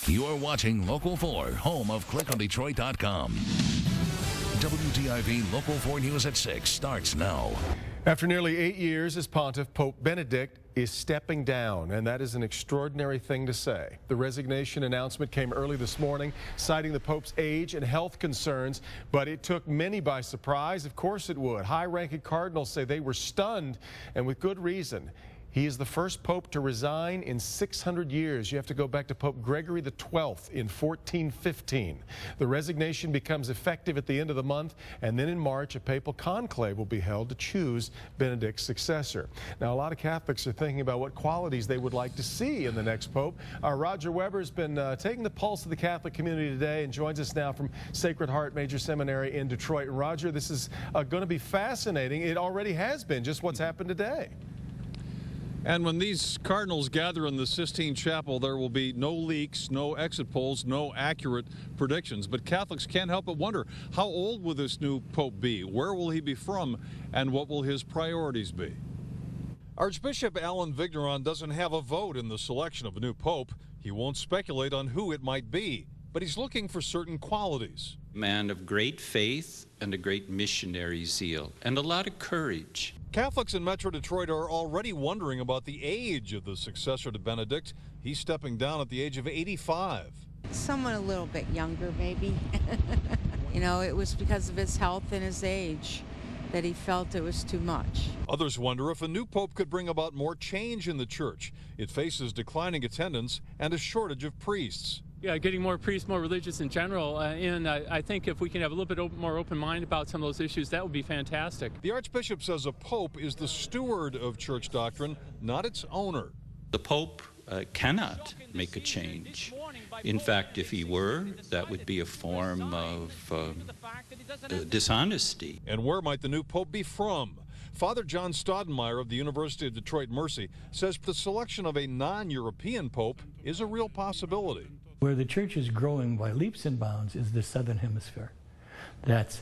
You're watching Local 4, home of clickondetroit.com. WDIV Local 4 News at 6 starts now. After nearly 8 years as pontiff, Pope Benedict is stepping down, and that is an extraordinary thing to say. The resignation announcement came early this morning, citing the Pope's age and health concerns, but it took many by surprise. Of course it would. High-ranking cardinals say they were stunned, and with good reason. He is the first pope to resign in 600 years. You have to go back to Pope Gregory XII in 1415. The resignation becomes effective at the end of the month, and then in March, a papal conclave will be held to choose Benedict's successor. Now, a lot of Catholics are thinking about what qualities they would like to see in the next pope. Roger Weber has been taking the pulse of the Catholic community today and joins us now from Sacred Heart Major Seminary in Detroit. And Roger, this is going to be fascinating. It already has been, just what's happened today. And when these cardinals gather in the Sistine Chapel, there will be no leaks, no exit polls, no accurate predictions. But Catholics can't help but wonder, how old will this new pope be? Where will he be from? And what will his priorities be? Archbishop Alan Vigneron doesn't have a vote in the selection of a new pope. He won't speculate on who it might be, but he's looking for certain qualities. Man of great faith and a great missionary zeal and a lot of courage. Catholics in Metro Detroit are already wondering about the age of the successor to Benedict. He's stepping down at the age of 85. Someone a little bit younger, maybe. You know, it was because of his health and his age that he felt it was too much. Others wonder if a new pope could bring about more change in the church. It faces declining attendance and a shortage of priests. Yeah, getting more priests, more religious in general, and I think if we can have a little bit more open mind about some of those issues, that would be fantastic. The Archbishop says a pope is the steward of church doctrine, not its owner. The Pope cannot make a change. In fact, if he were, that would be a form of dishonesty. And where might the new pope be from? Father John Staudenmaier of the University of Detroit Mercy says the selection of a non-European pope is a real possibility. Where the church is growing by leaps and bounds is the southern hemisphere. That's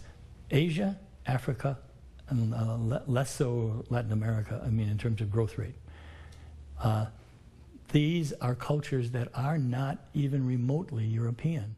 Asia, Africa, and less so Latin America, I mean, in terms of growth rate. These are cultures that are not even remotely European.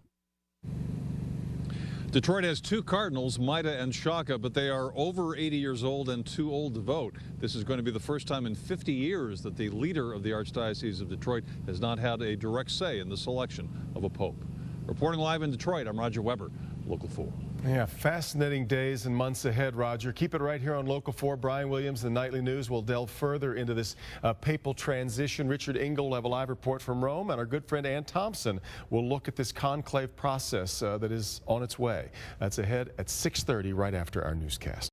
Detroit has two cardinals, Maida and Shaka, but they are over 80 years old and too old to vote. This is going to be the first time in 50 years that the leader of the Archdiocese of Detroit has not had a direct say in the selection of a pope. Reporting live in Detroit, I'm Roger Weber, Local 4. Yeah, fascinating days and months ahead, Roger. Keep it right here on Local 4. Brian Williams, the Nightly News, will delve further into this papal transition. Richard Engel will have a live report from Rome, and our good friend Ann Thompson will look at this conclave process that is on its way. That's ahead at 6:30 right after our newscast.